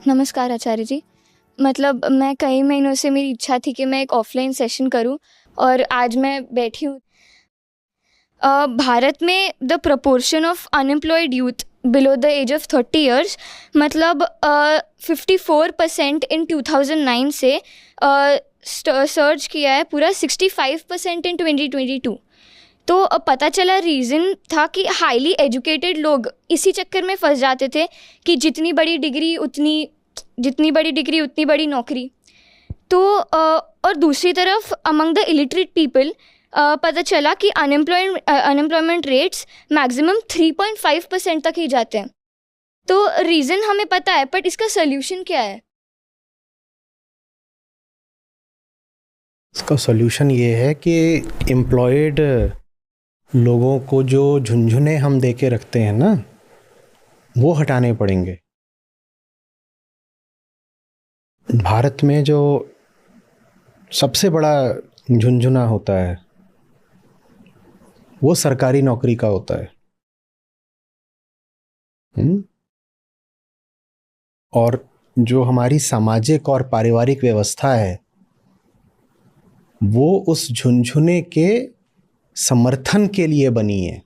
नमस्कार आचार्य जी। मतलब मैं कई महीनों से मेरी इच्छा थी कि मैं एक ऑफलाइन सेशन करूं और आज मैं बैठी हूँ। भारत में the proportion of unemployed youth below the age of 30 years मतलब 54% इन 2009 से सर्च किया है पूरा 65% इन 2022। तो पता चला रीज़न था कि हाईली एजुकेटेड लोग इसी चक्कर में फंस जाते थे कि जितनी बड़ी डिग्री उतनी बड़ी नौकरी। तो और दूसरी तरफ अमंग द इलिटरेट पीपल पता चला कि अनएम्प्लॉयमेंट रेट्स मैक्सिमम 3.5% तक ही जाते हैं। तो रीज़न हमें पता है, बट इसका सल्यूशन क्या है? इसका सॉल्यूशन ये है कि एम्प्लॉयड लोगों को जो झुंझुने हम दे के रखते हैं ना, वो हटाने पड़ेंगे। भारत में जो सबसे बड़ा झुंझुना होता है वो सरकारी नौकरी का होता है। और जो हमारी सामाजिक और पारिवारिक व्यवस्था है वो उस झुंझुने के समर्थन के लिए बनी है।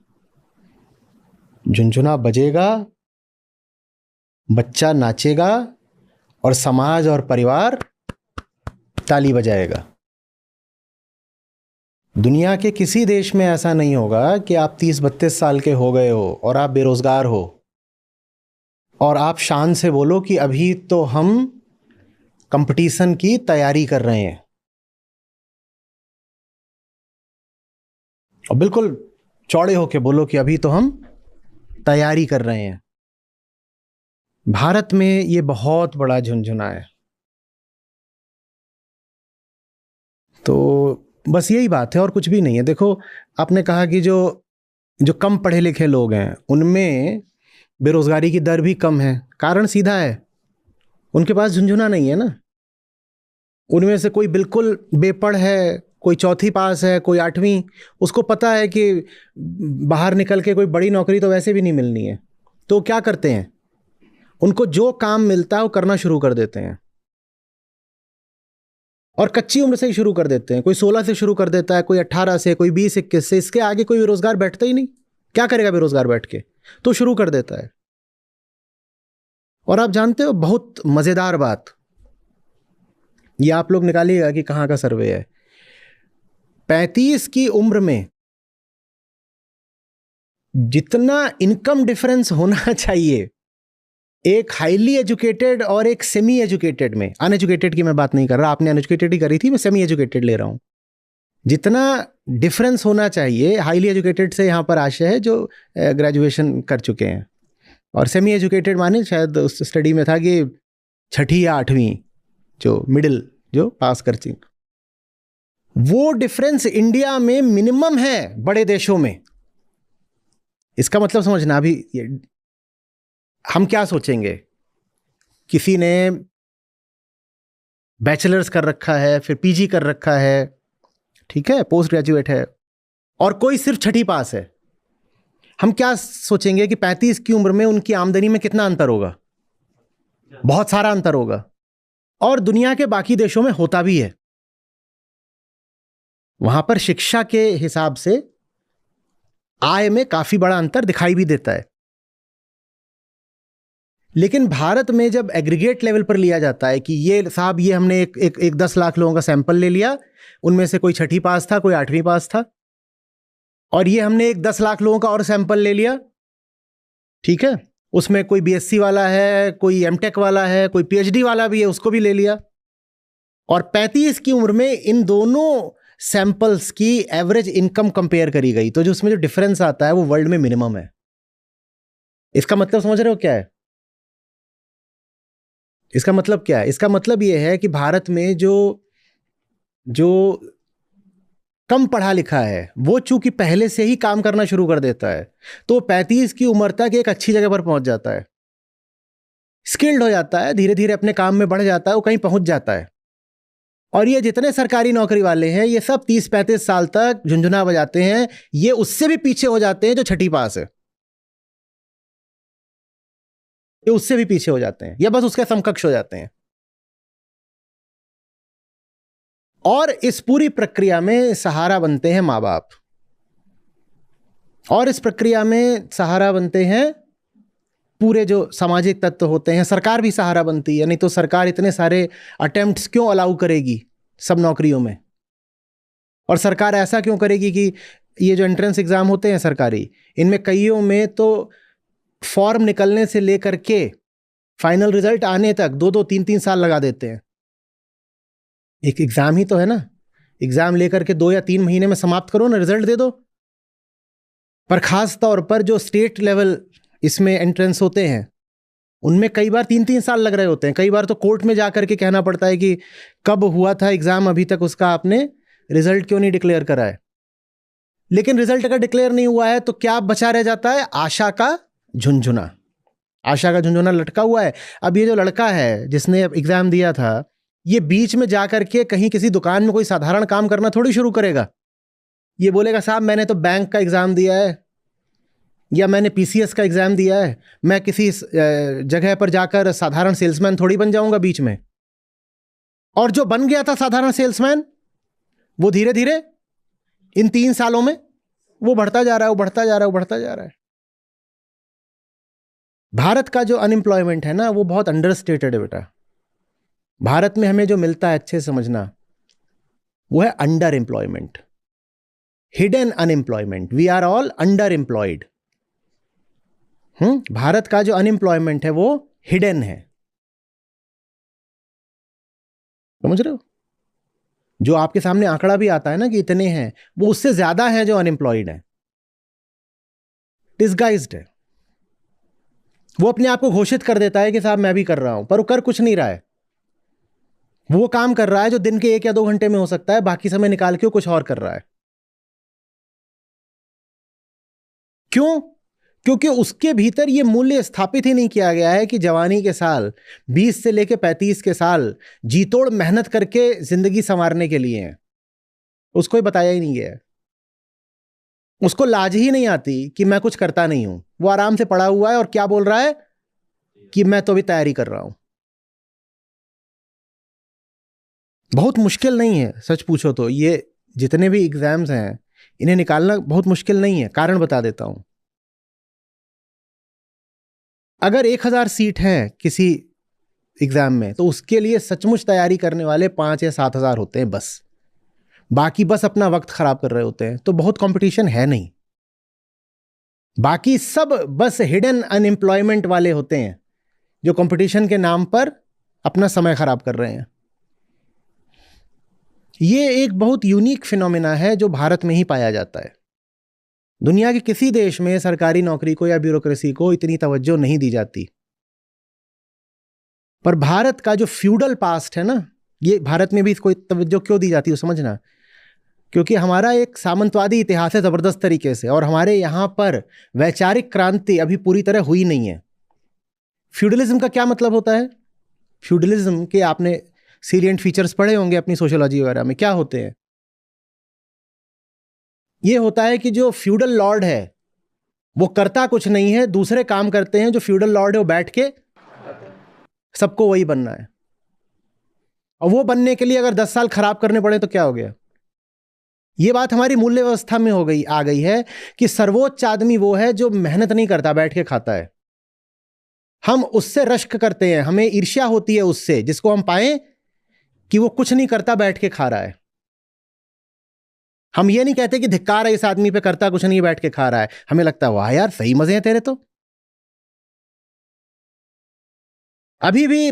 झुंझुना बजेगा, बच्चा नाचेगा और समाज और परिवार ताली बजाएगा। दुनिया के किसी देश में ऐसा नहीं होगा कि आप 30-32 साल के हो गए हो और आप बेरोजगार हो और आप शान से बोलो कि अभी तो हम कंपटीशन की तैयारी कर रहे हैं, और बिल्कुल चौड़े होके बोलो कि अभी तो हम तैयारी कर रहे हैं। भारत में ये बहुत बड़ा झुंझुना है। तो बस यही बात है और कुछ भी नहीं है। देखो, आपने कहा कि जो कम पढ़े लिखे लोग हैं उनमें बेरोजगारी की दर भी कम है। कारण सीधा है, उनके पास झुंझुना नहीं है ना। उनमें से कोई बिल्कुल बेपढ़ है, कोई चौथी पास है, कोई 8वीं, उसको पता है कि बाहर निकल के कोई बड़ी नौकरी तो वैसे भी नहीं मिलनी है। तो क्या करते हैं, उनको जो काम मिलता है वो करना शुरू कर देते हैं और कच्ची उम्र से ही शुरू कर देते हैं। कोई 16 से शुरू कर देता है, कोई 18 से, कोई 20-21 से। इसके आगे कोई बेरोजगार बैठता ही नहीं। क्या करेगा बेरोजगार बैठ के? तो शुरू कर देता है। और आप जानते हो, बहुत मजेदार बात, ये आप लोग निकालिएगा कि कहाँ का सर्वे है। 35 की उम्र में जितना इनकम डिफरेंस होना चाहिए एक हाईली एजुकेटेड और एक सेमी एजुकेटेड में, अनएजुकेटेड की मैं बात नहीं कर रहा, आपने अनएजुकेटेड ही करी थी, मैं सेमी एजुकेटेड ले रहा हूं। जितना डिफरेंस होना चाहिए हाईली एजुकेटेड से, यहां पर आशय है जो ग्रेजुएशन कर चुके हैं, और सेमी एजुकेटेड माने शायद उस स्टडी में था कि 6ठी या 8वीं, जो मिडिल, जो पास कर चुके। वो डिफरेंस इंडिया में मिनिमम है बड़े देशों में। इसका मतलब समझना, अभी हम क्या सोचेंगे, किसी ने बैचलर्स कर रखा है, फिर पीजी कर रखा है, ठीक है, पोस्ट ग्रेजुएट है, और कोई सिर्फ 6ठी पास है। हम क्या सोचेंगे कि 35 की उम्र में उनकी आमदनी में कितना अंतर होगा? बहुत सारा अंतर होगा। और दुनिया के बाकी देशों में होता भी है। वहां पर शिक्षा के हिसाब से आय में काफी बड़ा अंतर दिखाई भी देता है। लेकिन भारत में जब एग्रीगेट लेवल पर लिया जाता है कि ये साहब, ये हमने एक 10 लाख लोगों का सैंपल ले लिया, उनमें से कोई 6ठी पास था, कोई 8वीं पास था, और ये हमने एक 10 लाख लोगों का और सैंपल ले लिया, ठीक है, उसमें कोई बीएससी वाला है, कोई एमटेक वाला है, कोई पीएचडी वाला भी है, उसको भी ले लिया, और 35 की उम्र में इन दोनों सैंपल्स की एवरेज इनकम कंपेयर करी गई, तो जो उसमें जो डिफरेंस आता है वो वर्ल्ड में मिनिमम है। इसका मतलब समझ रहे हो क्या है? इसका मतलब क्या है? इसका मतलब यह है कि भारत में जो कम पढ़ा लिखा है वो चूंकि पहले से ही काम करना शुरू कर देता है, तो 35 की उम्र तक एक अच्छी जगह पर पहुंच जाता है, स्किल्ड हो जाता है, धीरे धीरे अपने काम में बढ़ जाता है, वो कहीं पहुंच जाता है। और ये जितने सरकारी नौकरी वाले हैं ये सब 30-35 साल तक झुंझुना बजाते हैं। ये उससे भी पीछे हो जाते हैं जो 6ठी पास है। ये उससे भी पीछे हो जाते हैं या बस उसके समकक्ष हो जाते हैं। और इस पूरी प्रक्रिया में सहारा बनते हैं माँ बाप, और इस प्रक्रिया में सहारा बनते हैं पूरे जो सामाजिक तत्व होते हैं। सरकार भी सहारा बनती है, नहीं तो सरकार इतने सारे अटेम्प्ट्स क्यों अलाउ करेगी सब नौकरियों में? और सरकार ऐसा क्यों करेगी कि ये जो एंट्रेंस एग्जाम होते हैं सरकारी, इनमें कईयों में तो फॉर्म निकलने से लेकर के फाइनल रिजल्ट आने तक 2-2, 3-3 साल लगा देते हैं। एक एग्जाम ही तो है ना, एग्जाम लेकर के 2 या 3 महीने में समाप्त करो ना, रिजल्ट दे दो। पर खास तौर पर जो स्टेट लेवल इसमें एंट्रेंस होते हैं उनमें कई बार 3-3 साल लग रहे होते हैं। कई बार तो कोर्ट में जा करके कहना पड़ता है कि कब हुआ था एग्जाम, अभी तक उसका आपने रिजल्ट क्यों नहीं डिक्लेयर करा है। लेकिन रिजल्ट अगर डिक्लेयर नहीं हुआ है तो क्या बचा रह जाता है? आशा का झुंझुना। आशा का झुंझुना लटका हुआ है। अब ये जो लड़का है जिसने एग्जाम दिया था, ये बीच में जाकर के कहीं किसी दुकान में कोई साधारण काम करना थोड़ी शुरू करेगा। ये बोलेगा साहब मैंने तो बैंक का एग्जाम दिया है या मैंने पीसीएस का एग्जाम दिया है, मैं किसी जगह पर जाकर साधारण सेल्समैन थोड़ी बन जाऊंगा बीच में। और जो बन गया था साधारण सेल्समैन, वो धीरे धीरे इन 3 सालों में वो बढ़ता जा रहा है, वो बढ़ता जा रहा है, वो बढ़ता जा रहा है। भारत का जो अनएम्प्लॉयमेंट है ना, वो बहुत अंडरस्टेटेड है बेटा। भारत में हमें जो मिलता है, अच्छे समझना, वो है under employment, hidden unemployment. We are all under employed. Bharat का जो अनएम्प्लॉयमेंट है वो हिडन है, समझ रहे हो? जो आपके सामने आंकड़ा भी आता है ना कि इतने हैं, वो उससे ज्यादा है जो अनएम्प्लॉयड है, डिस्गाइज्ड है। वो अपने आप को घोषित कर देता है कि साहब मैं भी कर रहा हूं, पर वो कर कुछ नहीं रहा है। वो काम कर रहा है जो दिन के 1 या 2 घंटे में हो सकता है, बाकी समय निकाल के वो कुछ और कर रहा है। क्यों? क्योंकि उसके भीतर ये मूल्य स्थापित ही नहीं किया गया है कि जवानी के साल 20 से लेकर 35 के साल जीतोड़ मेहनत करके जिंदगी संवारने के लिए हैं। उसको ही बताया ही नहीं गया है। उसको लाज ही नहीं आती कि मैं कुछ करता नहीं हूं। वो आराम से पड़ा हुआ है और क्या बोल रहा है कि मैं तो अभी तैयारी कर रहा हूं। बहुत मुश्किल नहीं है, सच पूछो तो ये जितने भी एग्जाम्स हैं इन्हें निकालना बहुत मुश्किल नहीं है। कारण बता देता हूं। अगर 1000 सीट है किसी एग्जाम में, तो उसके लिए सचमुच तैयारी करने वाले 5 या 7 हजार होते हैं बस। बाकी बस अपना वक्त खराब कर रहे होते हैं। तो बहुत कंपटीशन है नहीं। बाकी सब बस हिडन अनएम्प्लॉयमेंट वाले होते हैं जो कंपटीशन के नाम पर अपना समय खराब कर रहे हैं। ये एक बहुत यूनिक फिनोमिना है जो भारत में ही पाया जाता है। दुनिया के किसी देश में सरकारी नौकरी को या ब्यूरोक्रेसी को इतनी तवज्जो नहीं दी जाती। पर भारत का जो फ्यूडल पास्ट है ना, ये भारत में भी इसको तवज्जो क्यों दी जाती है समझना। क्योंकि हमारा एक सामंतवादी इतिहास है जबरदस्त तरीके से, और हमारे यहां पर वैचारिक क्रांति अभी पूरी तरह हुई नहीं है। फ्यूडलिज्म का क्या मतलब होता है? फ्यूडलिज्म के आपने सीरियंट फीचर्स पढ़े होंगे अपनी सोशियोलॉजी वगैरह में। क्या होते हैं? ये होता है कि जो फ्यूडल लॉर्ड है वो करता कुछ नहीं है, दूसरे काम करते हैं। जो फ्यूडल लॉर्ड है वो बैठ के सबको वही बनना है, और वो बनने के लिए अगर 10 साल खराब करने पड़े तो क्या हो गया? ये बात हमारी मूल्य व्यवस्था में आ गई है कि सर्वोच्च आदमी वो है जो मेहनत नहीं करता, बैठ के खाता है। हम उससे रश्क करते हैं, हमें ईर्ष्या होती है उससे, जिसको हम पाएं कि वो कुछ नहीं करता, बैठ के खा रहा है। हम ये नहीं कहते कि धिक्कार है इस आदमी पे, करता कुछ नहीं, बैठ के खा रहा है। हमें लगता है वाह यार सही मजे हैं तेरे तो। अभी भी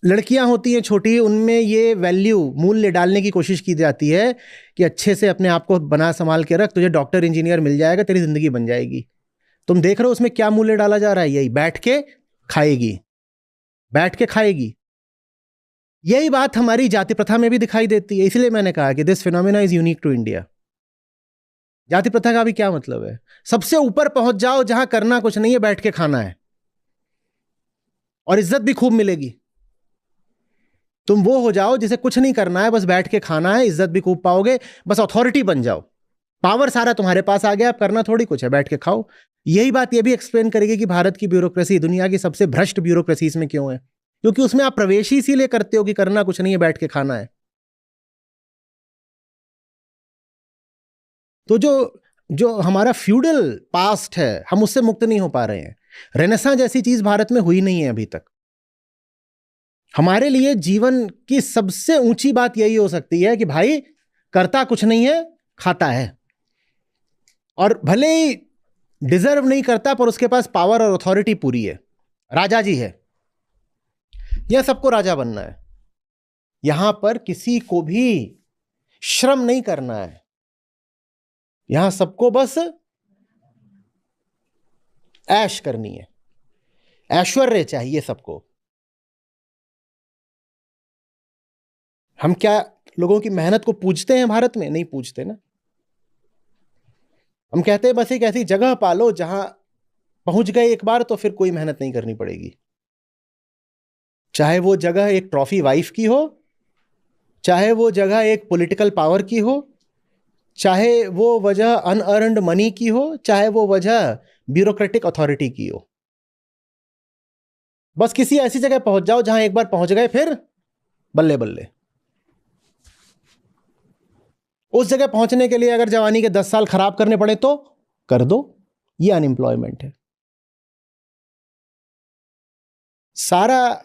लड़कियां होती हैं छोटी, उनमें ये वैल्यू मूल्य डालने की कोशिश की जाती है कि अच्छे से अपने आप को बना संभाल के रख, तुझे डॉक्टर इंजीनियर मिल जाएगा, तेरी जिंदगी बन जाएगी। तुम देख रहे हो उसमें क्या मूल्य डाला जा रहा है? यही बैठ के खाएगी, बैठ के खाएगी। यही बात हमारी जाति प्रथा में भी दिखाई देती है। इसलिए मैंने कहा कि this phenomena is unique to India. जाति प्रथा का भी क्या मतलब है? सबसे ऊपर पहुंच जाओ जहां करना कुछ नहीं है, बैठ के खाना है, और इज्जत भी खूब मिलेगी। तुम वो हो जाओ जिसे कुछ नहीं करना है, बस बैठ के खाना है, इज्जत भी खूब पाओगे, बस अथॉरिटी बन जाओ, पावर सारा तुम्हारे पास आ गया, अब करना थोड़ी कुछ है, बैठ के खाओ। यही बात ये भी एक्सप्लेन करेगी कि भारत की ब्यूरोक्रेसी दुनिया की सबसे भ्रष्ट ब्यूरोक्रेसी में क्यों है, क्योंकि उसमें आप प्रवेश ही इसीलिए करते हो कि करना कुछ नहीं है, बैठ के खाना है। तो जो हमारा फ्यूडल पास्ट है, हम उससे मुक्त नहीं हो पा रहे हैं। रेनेसां जैसी चीज भारत में हुई नहीं है अभी तक। हमारे लिए जीवन की सबसे ऊंची बात यही हो सकती है कि भाई करता कुछ नहीं है, खाता है, और भले ही डिजर्व नहीं करता पर उसके पास पावर और अथॉरिटी पूरी है, राजा जी है। यह सबको राजा बनना है। यहां पर किसी को भी श्रम नहीं करना है, यहां सबको बस ऐश करनी है, ऐश्वर्य चाहिए सबको। हम क्या लोगों की मेहनत को पूजते हैं भारत में? नहीं पूजते ना। हम कहते हैं बस एक ऐसी जगह पालो जहां पहुंच गए एक बार तो फिर कोई मेहनत नहीं करनी पड़ेगी, चाहे वो जगह एक ट्रॉफी वाइफ की हो, चाहे वो जगह एक पॉलिटिकल पावर की हो, चाहे वो वजह अनअर्न्ड मनी की हो, चाहे वो वजह ब्यूरोक्रेटिक अथॉरिटी की हो। बस किसी ऐसी जगह पहुंच जाओ जहां एक बार पहुंच गए फिर बल्ले बल्ले। उस जगह पहुंचने के लिए अगर जवानी के 10 साल खराब करने पड़े तो कर दो। ये अनएम्प्लॉयमेंट है। सारा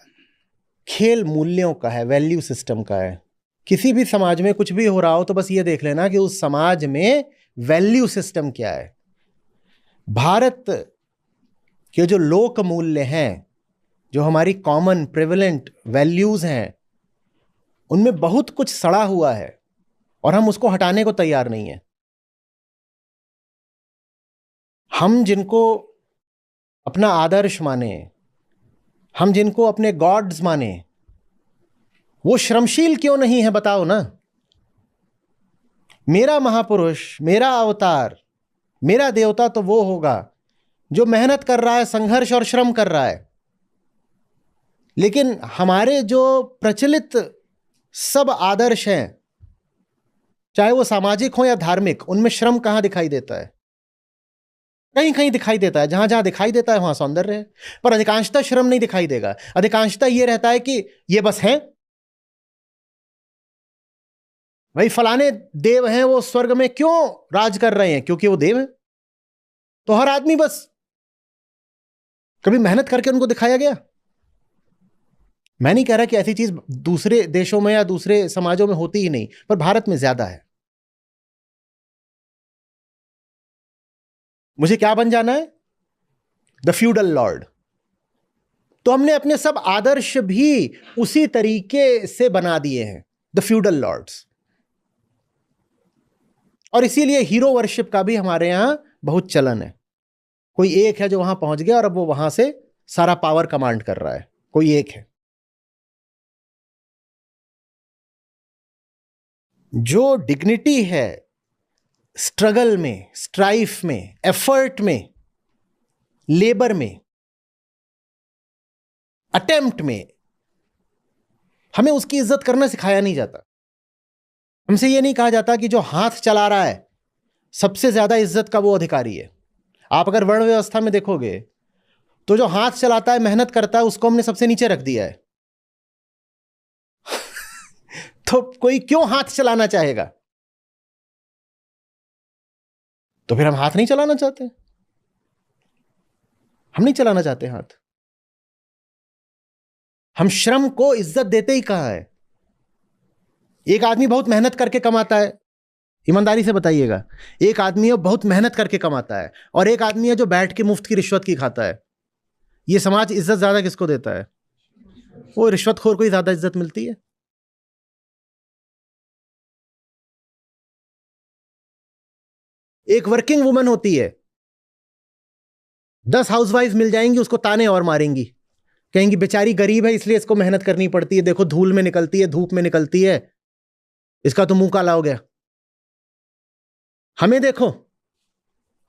खेल मूल्यों का है, वैल्यू सिस्टम का है। किसी भी समाज में कुछ भी हो रहा हो तो बस ये देख लेना कि उस समाज में वैल्यू सिस्टम क्या है। भारत के जो लोक मूल्य हैं, जो हमारी कॉमन प्रिवेलेंट वैल्यूज हैं, उनमें बहुत कुछ सड़ा हुआ है और हम उसको हटाने को तैयार नहीं है। हम जिनको अपना आदर्श माने, हम जिनको अपने गॉड्स माने, वो श्रमशील क्यों नहीं है बताओ ना। मेरा महापुरुष, मेरा अवतार, मेरा देवता तो वो होगा जो मेहनत कर रहा है, संघर्ष और श्रम कर रहा है। लेकिन हमारे जो प्रचलित सब आदर्श हैं, चाहे वो सामाजिक हो या धार्मिक, उनमें श्रम कहां दिखाई देता है? कहीं कहीं दिखाई देता है। जहां जहां दिखाई देता है वहां सौंदर्य है, पर अधिकांशतः श्रम नहीं दिखाई देगा। अधिकांशतः यह रहता है कि ये बस हैं, भाई फलाने देव हैं, वो स्वर्ग में क्यों राज कर रहे हैं? क्योंकि वो देव हैं। तो हर आदमी बस, कभी मेहनत करके उनको दिखाया गया? मैं नहीं कह रहा कि ऐसी चीज दूसरे देशों में या दूसरे समाजों में होती ही नहीं, पर भारत में ज्यादा है। मुझे क्या बन जाना है? The feudal Lord. तो हमने अपने सब आदर्श भी उसी तरीके से बना दिए हैं, द फ्यूडल लॉर्ड्स। और इसीलिए हीरो वर्शिप का भी हमारे यहां बहुत चलन है। कोई एक है जो वहां पहुंच गया और अब वो वहां से सारा पावर कमांड कर रहा है, कोई एक है। जो डिग्निटी है स्ट्रगल में, स्ट्राइफ में, एफर्ट में, लेबर में, अटेम्प्ट में, हमें उसकी इज्जत करना सिखाया नहीं जाता। हमसे यह नहीं कहा जाता कि जो हाथ चला रहा है सबसे ज्यादा इज्जत का वो अधिकारी है। आप अगर वर्ण व्यवस्था में देखोगे तो जो हाथ चलाता है, मेहनत करता है, उसको हमने सबसे नीचे रख दिया है। तो कोई क्यों हाथ चलाना चाहेगा? तो फिर हम हाथ नहीं चलाना चाहते, हम नहीं चलाना चाहते हाथ। हम श्रम को इज्जत देते ही कहां है? एक आदमी बहुत मेहनत करके कमाता है, ईमानदारी से बताइएगा, एक आदमी है बहुत मेहनत करके कमाता है और एक आदमी है जो बैठ के मुफ्त की रिश्वत की खाता है। ये समाज इज्जत ज्यादा किसको देता है? वो रिश्वतखोर को ही ज्यादा इज्जत मिलती है। एक वर्किंग वुमन होती है, 10 हाउसवाइफ मिल जाएंगी, उसको ताने और मारेंगी, कहेंगी बेचारी गरीब है इसलिए इसको मेहनत करनी पड़ती है, देखो धूल में निकलती है, धूप में निकलती है, इसका तो मुंह काला हो गया। हमें देखो,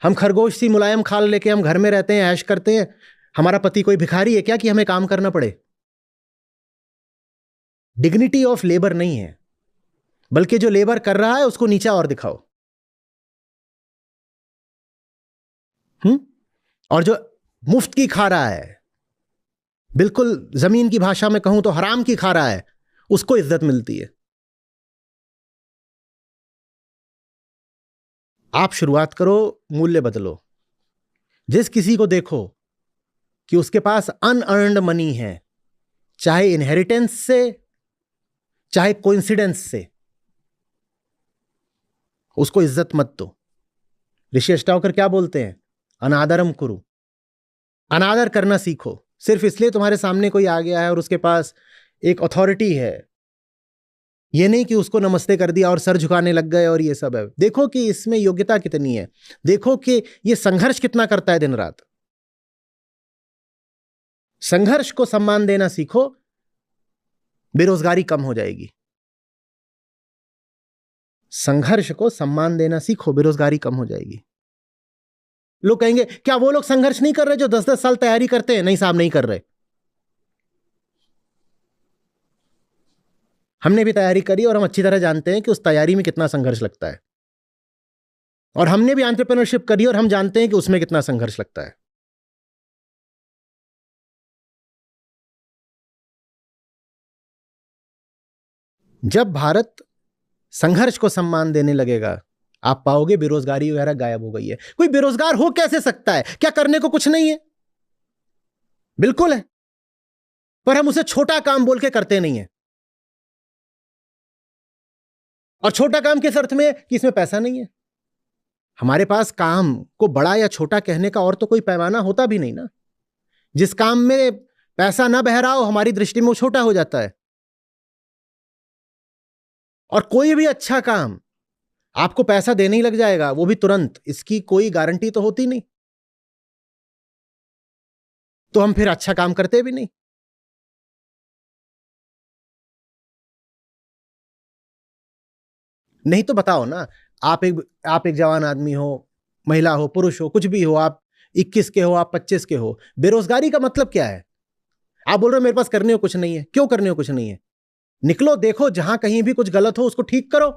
हम खरगोश सी मुलायम खाल लेके हम घर में रहते हैं, ऐश करते हैं। हमारा पति कोई भिखारी है क्या कि हमें काम करना पड़े? डिग्निटी ऑफ लेबर नहीं है, बल्कि जो लेबर कर रहा है उसको नीचा और दिखाओ। और जो मुफ्त की खा रहा है, बिल्कुल जमीन की भाषा में कहूं तो हराम की खा रहा है, उसको इज्जत मिलती है। आप शुरुआत करो, मूल्य बदलो। जिस किसी को देखो कि उसके पास अनअर्न्ड मनी है, चाहे इनहेरिटेंस से चाहे कोइंसिडेंस से, उसको इज्जत मत दो। ऋषि अष्टावकर क्या बोलते हैं? अनादरम कुरु। अनादर करना सीखो। सिर्फ इसलिए तुम्हारे सामने कोई आ गया है और उसके पास एक अथॉरिटी है, ये नहीं कि उसको नमस्ते कर दिया और सर झुकाने लग गए और ये सब है। देखो कि इसमें योग्यता कितनी है, देखो कि ये संघर्ष कितना करता है दिन रात। संघर्ष को सम्मान देना सीखो, बेरोजगारी कम हो जाएगी। संघर्ष को सम्मान देना सीखो, बेरोजगारी कम हो जाएगी। लोग कहेंगे क्या वो लोग संघर्ष नहीं कर रहे जो 10-10 साल तैयारी करते हैं? नहीं साहब, नहीं कर रहे। हमने भी तैयारी करी और हम अच्छी तरह जानते हैं कि उस तैयारी में कितना संघर्ष लगता है। और हमने भी एंटरप्रेन्योरशिप करी और हम जानते हैं कि उसमें कितना संघर्ष लगता है। जब भारत संघर्ष को सम्मान देने लगेगा, आप पाओगे बेरोजगारी वगैरह गायब हो गई है। कोई बेरोजगार हो कैसे सकता है? क्या करने को कुछ नहीं है? बिल्कुल है, पर हम उसे छोटा काम बोल के करते नहीं है। और छोटा काम किस अर्थ में? कि इसमें पैसा नहीं है। हमारे पास काम को बड़ा या छोटा कहने का और तो कोई पैमाना होता भी नहीं ना। जिस काम में पैसा ना बह रहा हो, हमारी दृष्टि में वो छोटा हो जाता है। और कोई भी अच्छा काम आपको पैसा देने ही लग जाएगा, वो भी तुरंत, इसकी कोई गारंटी तो होती नहीं। तो हम फिर अच्छा काम करते भी नहीं। नहीं तो बताओ ना, आप एक जवान आदमी हो, महिला हो, पुरुष हो, कुछ भी हो, आप 21 के हो, आप 25 के हो, बेरोजगारी का मतलब क्या है? आप बोल रहे हो मेरे पास करने को कुछ नहीं है। क्यों करने को कुछ नहीं है? निकलो, देखो, जहां कहीं भी कुछ गलत हो उसको ठीक करो।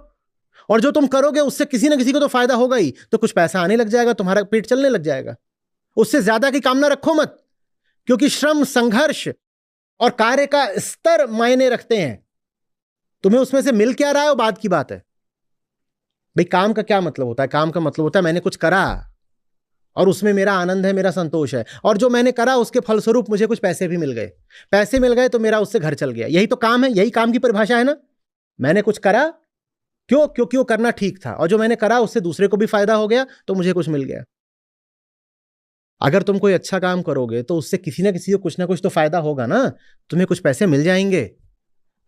और जो तुम करोगे उससे किसी ना किसी को तो फायदा होगा ही, तो कुछ पैसा आने लग जाएगा, तुम्हारा पेट चलने लग जाएगा। उससे ज्यादा की कामना रखो मत, क्योंकि श्रम, संघर्ष और कार्य का स्तर मायने रखते हैं। तुम्हें उसमें से मिल क्या रहा है वो बात की बात है। भाई काम का क्या मतलब होता है? काम का मतलब होता है मैंने कुछ करा और उसमें मेरा आनंद है, मेरा संतोष है, और जो मैंने करा उसके फलस्वरूप मुझे कुछ पैसे भी मिल गए। पैसे मिल गए तो मेरा उससे घर चल गया। यही तो काम है, यही काम की परिभाषा है ना। मैंने कुछ करा, क्यों? क्योंकि वो करना ठीक था, और जो मैंने करा उससे दूसरे को भी फायदा हो गया, तो मुझे कुछ मिल गया। अगर तुम कोई अच्छा काम करोगे तो उससे किसी ना किसी को कुछ ना कुछ तो फायदा होगा ना, तुम्हें कुछ पैसे मिल जाएंगे।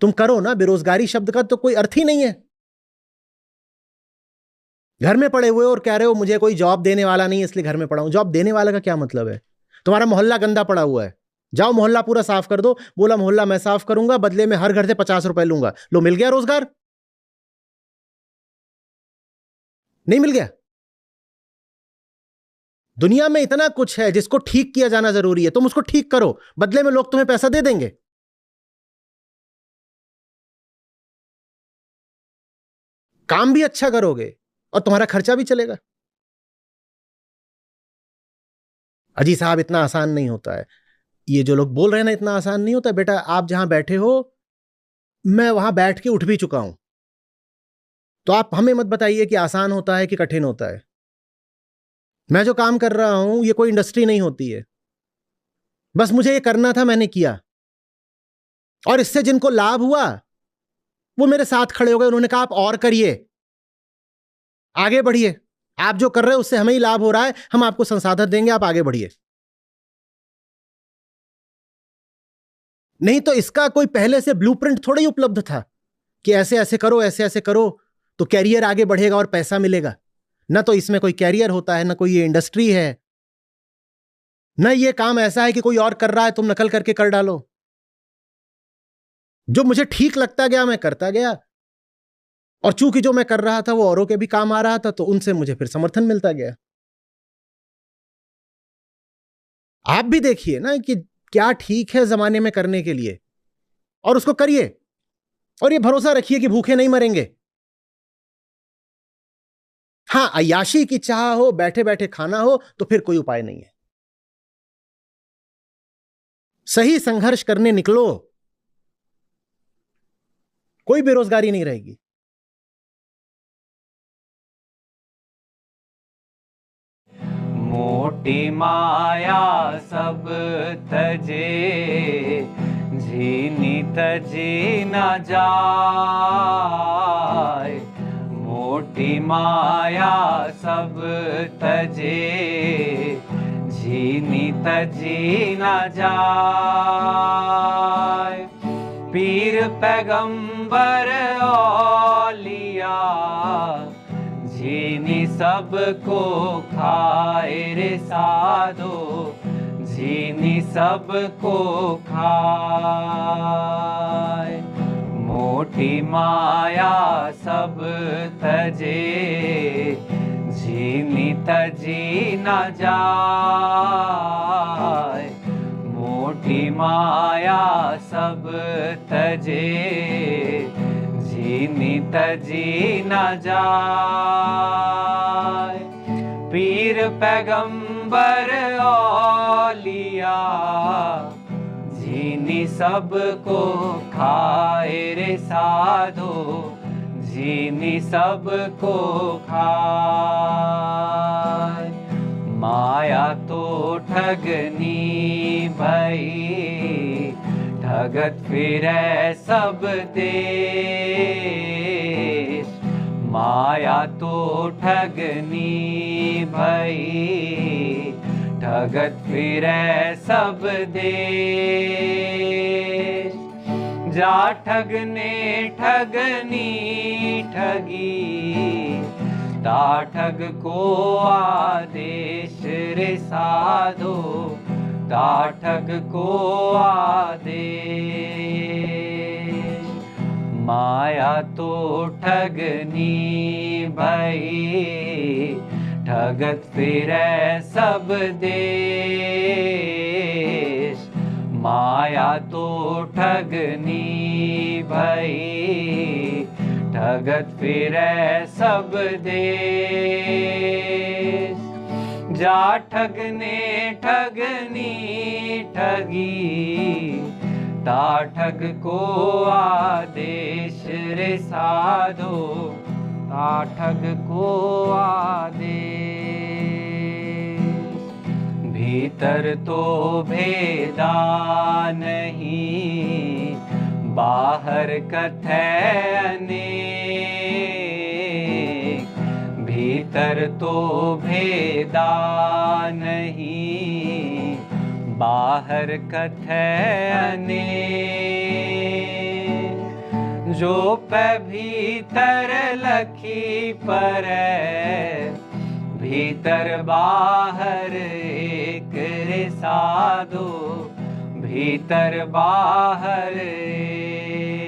तुम करो ना। बेरोजगारी शब्द का तो कोई अर्थ ही नहीं है। घर में पड़े हुए और कह रहे हो मुझे कोई जॉब देने वाला नहीं है इसलिए घर में पड़ा हूं। जॉब देने वाला का क्या मतलब है? तुम्हारा मोहल्ला गंदा पड़ा हुआ है, जाओ मोहल्ला पूरा साफ कर दो। बोला मोहल्ला मैं साफ करूंगा, बदले में हर घर से 50 रुपए लूंगा। लो, मिल गया रोजगार? नहीं मिल गया? दुनिया में इतना कुछ है जिसको ठीक किया जाना जरूरी है, तुम उसको ठीक करो, बदले में लोग तुम्हें पैसा दे देंगे। काम भी अच्छा करोगे और तुम्हारा खर्चा भी चलेगा। अजी साहब, इतना आसान नहीं होता है। ये जो लोग बोल रहे हैं ना, इतना आसान नहीं होता बेटा। आप जहां बैठे हो, मैं वहां बैठ के उठ भी चुका हूं। तो आप हमें मत बताइए कि आसान होता है कि कठिन होता है। मैं जो काम कर रहा हूं ये कोई इंडस्ट्री नहीं होती है। बस मुझे ये करना था, मैंने किया, और इससे जिनको लाभ हुआ वो मेरे साथ खड़े हो गए। उन्होंने कहा आप और करिए, आगे बढ़िए, आप जो कर रहे हो उससे हमें ही लाभ हो रहा है, हम आपको संसाधन देंगे, आप आगे बढ़िए। नहीं तो इसका कोई पहले से ब्लूप्रिंट थोड़ा ही उपलब्ध था कि ऐसे ऐसे करो, ऐसे ऐसे करो तो कैरियर आगे बढ़ेगा और पैसा मिलेगा। ना तो इसमें कोई कैरियर होता है, ना कोई ये इंडस्ट्री है, ना ये काम ऐसा है कि कोई और कर रहा है तुम नकल करके कर डालो। जो मुझे ठीक लगता गया मैं करता गया, और चूंकि जो मैं कर रहा था वो औरों के भी काम आ रहा था, तो उनसे मुझे फिर समर्थन मिलता गया। आप भी देखिए ना कि क्या ठीक है जमाने में करने के लिए, और उसको करिए, और ये भरोसा रखिए कि भूखे नहीं मरेंगे। हां, अय्याशी की चाह हो, बैठे बैठे खाना हो, तो फिर कोई उपाय नहीं है। सही संघर्ष करने निकलो, कोई बेरोजगारी नहीं रहेगी। मोटी माया सब तजे, झीनी तजी न जाय। मोटी माया सब तजे, झीनी तजी न जाय। पीर पैगंबर औलिया, झीनी सबको खाए रे साधो, झीनी सबको खाए। मोटी माया सब तजे, झीनी तजी न जाय। मोटी माया सब तजे, झीनी तजी न जाय। पीर पैगंबर औलिया, झीनी सबको खाए रे साधो, झीनी सबको खाए। माया तो ठगनी भई, ठगत फिरे सब देश। माया तो ठगनी भई, ठगत फिरे सब देश। जा ठगने ठगनी ठगी, ता ठग को आदेश रे साधो, ता ठग को आदेश। माया तो ठगनी भई, ठगत फिरे सब देश। माया तो ठगनी भई, ठगत फिरे सब देश। जा ठगने ठगनी ठगी, ता ठग को आदेश रे साधो, ता ठग को आदेश। भीतर तो भेदा नहीं, बाहर कथै अनेक। भीतर तो भेदा नहीं, बाहर कथै अनेक। जो पे भीतर लखी परै, भीतर बाहर एक रे साधो, भीतर बाहर एक।